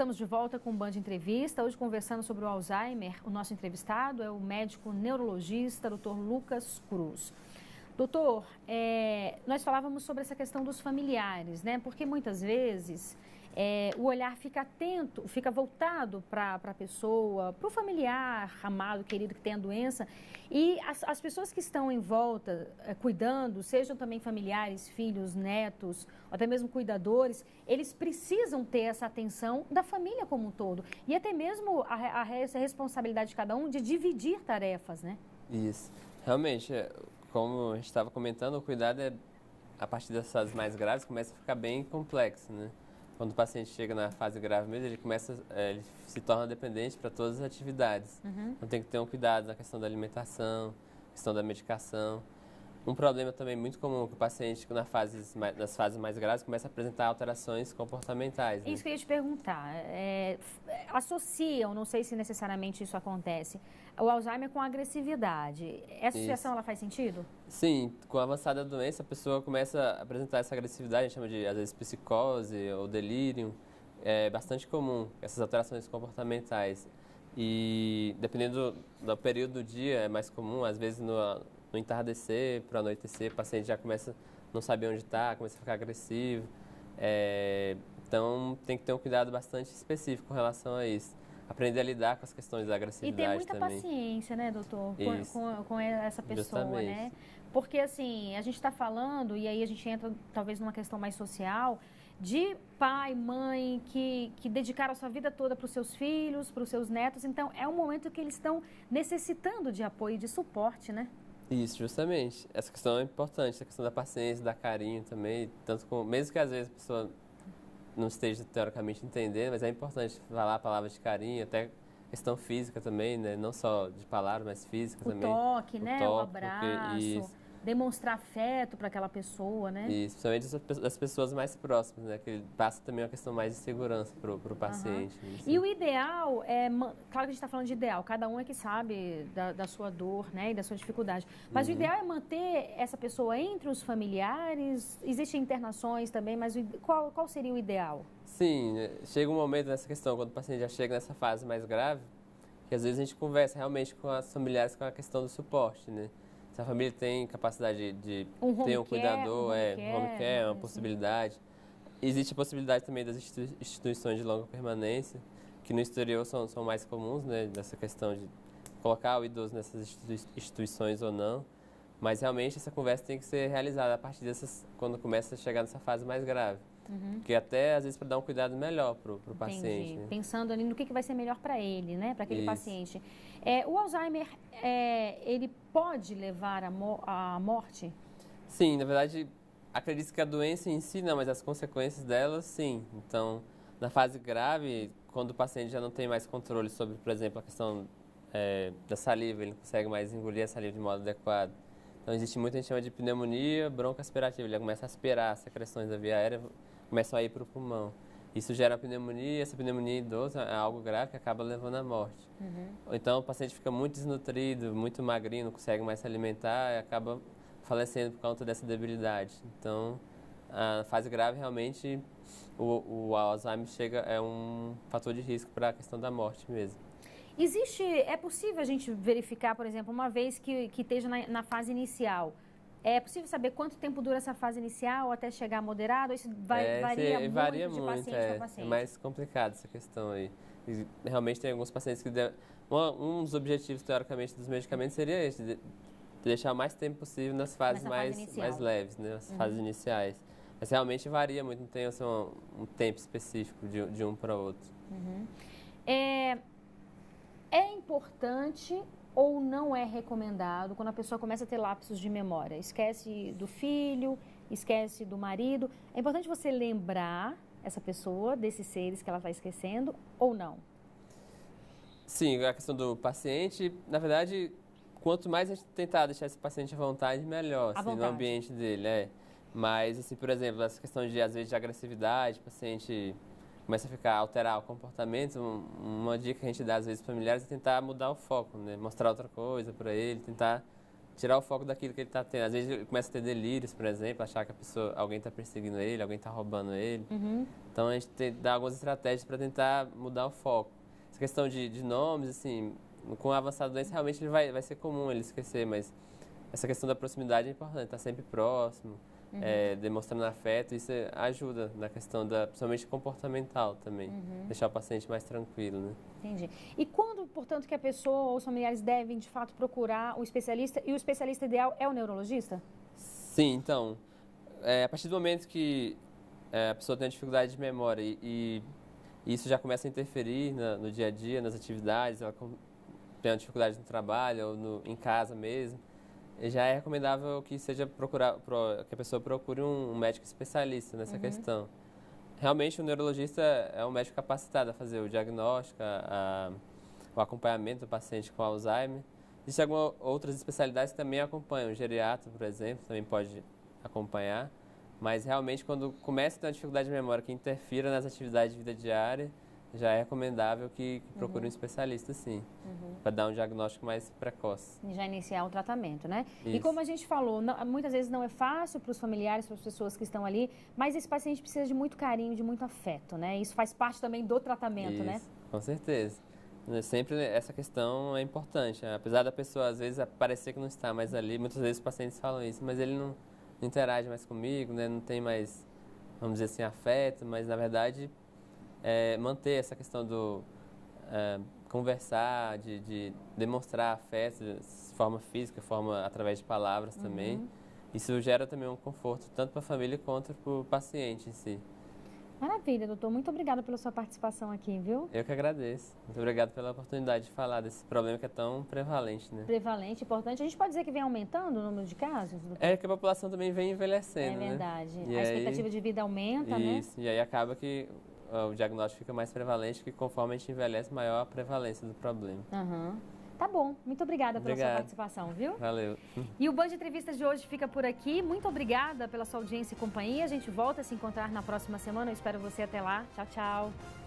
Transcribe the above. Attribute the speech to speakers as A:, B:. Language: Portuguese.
A: Estamos de volta com o Band Entrevista, hoje conversando sobre o Alzheimer. O nosso entrevistado é o médico neurologista, Dr. Lucas Cruz. Doutor, nós falávamos sobre essa questão dos familiares, né? Porque muitas vezes o olhar fica atento, fica voltado para a pessoa, para o familiar amado, querido que tem a doença, e as pessoas que estão em volta cuidando, sejam também familiares, filhos, netos, ou até mesmo cuidadores, eles precisam ter essa atenção da família como um todo, e até mesmo essa responsabilidade de cada um de dividir tarefas, né?
B: Isso, realmente, como a gente estava comentando, o cuidado a partir das fases mais graves começa a ficar bem complexo, né? Quando o paciente chega na fase grave mesmo, ele se torna dependente para todas as atividades. Então tem que ter um cuidado na questão da alimentação, questão da medicação. Um problema também muito comum que o paciente, nas fases mais graves, começa a apresentar alterações comportamentais. Né?
A: Isso que eu ia te perguntar. Associam, não sei se necessariamente isso acontece, o Alzheimer com a agressividade. Essa associação, ela faz sentido?
B: Sim, com a avançada da doença, a pessoa começa a apresentar essa agressividade, a gente chama de, às vezes, psicose ou delírio. É bastante comum, essas alterações comportamentais. E, dependendo do período do dia, é mais comum, às vezes, no entardecer, para o anoitecer, o paciente já começa a não saber onde está, começa a ficar agressivo. Então, tem que ter um cuidado bastante específico com relação a isso. Aprender a lidar com as questões da agressividade também.
A: E ter muita paciência, né, doutor, com essa pessoa,
B: Justamente.
A: né? Porque, assim, a gente está falando, e aí a gente entra talvez numa questão mais social, de pai, mãe, que dedicaram a sua vida toda para os seus filhos, para os seus netos. Então, é um momento que eles estão necessitando de apoio, de suporte, né?
B: Isso, justamente. Essa questão é importante, a questão da paciência, da carinho também, mesmo que às vezes a pessoa não esteja teoricamente entendendo, mas é importante falar palavras de carinho, até questão física também, né? Não só de palavras, mas física também.
A: Toque, né? O
B: toque,
A: abraço, demonstrar afeto para aquela pessoa, né?
B: Isso, principalmente das pessoas mais próximas, né? Que passa também uma questão mais de segurança para o paciente. Assim.
A: E o ideal claro que a gente está falando de ideal, cada um é que sabe da sua dor, né? E da sua dificuldade. Mas o ideal é manter essa pessoa entre os familiares, existem internações também, mas qual seria o ideal?
B: Sim, chega um momento nessa questão, quando o paciente já chega nessa fase mais grave, que às vezes a gente conversa realmente com as familiares com a questão do suporte, né? Se a família tem capacidade de ter um cuidador, home care é uma possibilidade. Existe a possibilidade também das instituições de longa permanência, que no exterior são mais comuns, né? Dessa questão de colocar o idoso nessas instituições ou não. Mas realmente essa conversa tem que ser realizada a partir quando começa a chegar nessa fase mais grave. Porque até, às vezes, para dar um cuidado melhor para o paciente. Né?
A: Pensando ali no que vai ser melhor para ele, né? Para aquele paciente. O Alzheimer, ele pode levar à morte?
B: Sim, na verdade, acredito que a doença em si não, mas as consequências dela, sim. Então, na fase grave, quando o paciente já não tem mais controle sobre, por exemplo, a questão da saliva, ele não consegue mais engolir a saliva de modo adequado. Então, existe muito, a gente chama de pneumonia broncoaspirativa. Ele começa a aspirar as secreções da via aérea, começam a ir para o pulmão. Isso gera pneumonia, essa pneumonia idosa é algo grave que acaba levando à morte. Ou então, o paciente fica muito desnutrido, muito magrinho, não consegue mais se alimentar e acaba falecendo por conta dessa debilidade. Então, a fase grave, realmente, o Alzheimer é um fator de risco para a questão da morte mesmo.
A: É possível a gente verificar, por exemplo, uma vez que esteja na fase inicial, é possível saber quanto tempo dura essa fase inicial até chegar a moderado? Ou isso varia muito de paciente para paciente?
B: É mais complicado essa questão aí. E realmente tem alguns pacientes que... Um dos objetivos, teoricamente, dos medicamentos seria esse, de deixar o mais tempo possível nas fases mais leves, né? As fases iniciais. Mas realmente varia muito, não tem assim, um tempo específico de um para outro.
A: É importante ou não é recomendado quando a pessoa começa a ter lapsos de memória? Esquece do filho, esquece do marido. É importante você lembrar essa pessoa desses seres que ela está esquecendo ou não?
B: Sim, a questão do paciente, na verdade, quanto mais a gente tentar deixar esse paciente à vontade, melhor, assim, no ambiente dele, Mas, assim, por exemplo, essa questão às vezes, de agressividade, o paciente começa a alterar o comportamento, uma dica que a gente dá, às vezes, para familiares é tentar mudar o foco, né? Mostrar outra coisa para ele, tentar tirar o foco daquilo que ele está tendo. Às vezes ele começa a ter delírios, por exemplo, achar que alguém está perseguindo ele, alguém está roubando ele. Então a gente tem que dar algumas estratégias para tentar mudar o foco. Essa questão de nomes, assim, com a avançada doença, realmente ele vai ser comum ele esquecer, mas essa questão da proximidade é importante, estar sempre próximo, demonstrando afeto, isso ajuda na questão principalmente comportamental também, deixar o paciente mais tranquilo, né?
A: Entendi. E quando, portanto, que a pessoa ou os familiares devem, de fato, procurar o especialista, e o especialista ideal é o neurologista?
B: Sim, então, a partir do momento que a pessoa tem dificuldade de memória e isso já começa a interferir no dia a dia, nas atividades, ela tem uma dificuldade no trabalho ou em casa mesmo, já é recomendável que que a pessoa procure um médico especialista nessa questão. Realmente, o neurologista é um médico capacitado a fazer o diagnóstico, o acompanhamento do paciente com Alzheimer. Existem algumas outras especialidades que também acompanham. O geriatra, por exemplo, também pode acompanhar. Mas, realmente, quando começa a ter uma dificuldade de memória que interfira nas atividades de vida diária, já é recomendável que procure um especialista, sim, para dar um diagnóstico mais precoce.
A: E já iniciar o tratamento, né?
B: Isso.
A: E como a gente falou, muitas vezes não é fácil para os familiares, para as pessoas que estão ali, mas esse paciente precisa de muito carinho, de muito afeto, né? Isso faz parte também do tratamento,
B: Isso,
A: né?
B: Com certeza. Sempre essa questão é importante. Apesar da pessoa, às vezes, parecer que não está mais ali, muitas vezes os pacientes falam isso, mas ele não interage mais comigo, né? Não tem mais, vamos dizer assim, afeto, mas, na verdade, manter essa questão do conversar, de demonstrar afeto de forma física, através de palavras também. Isso gera também um conforto, tanto para a família quanto para o paciente em si.
A: Maravilha, doutor. Muito obrigada pela sua participação aqui, viu?
B: Eu que agradeço. Muito obrigado pela oportunidade de falar desse problema que é tão prevalente, né?
A: Prevalente, importante. A gente pode dizer que vem aumentando o número de casos, doutor?
B: É que a população também vem envelhecendo,
A: né? É verdade.
B: E
A: a expectativa de vida aumenta, né?
B: Isso, e aí acaba que o diagnóstico fica mais prevalente, porque conforme a gente envelhece, maior a prevalência do problema.
A: Tá bom. Muito obrigada pela sua participação, viu?
B: Valeu.
A: E o Band Entrevistas de hoje fica por aqui. Muito obrigada pela sua audiência e companhia. A gente volta a se encontrar na próxima semana. Eu espero você até lá. Tchau, tchau.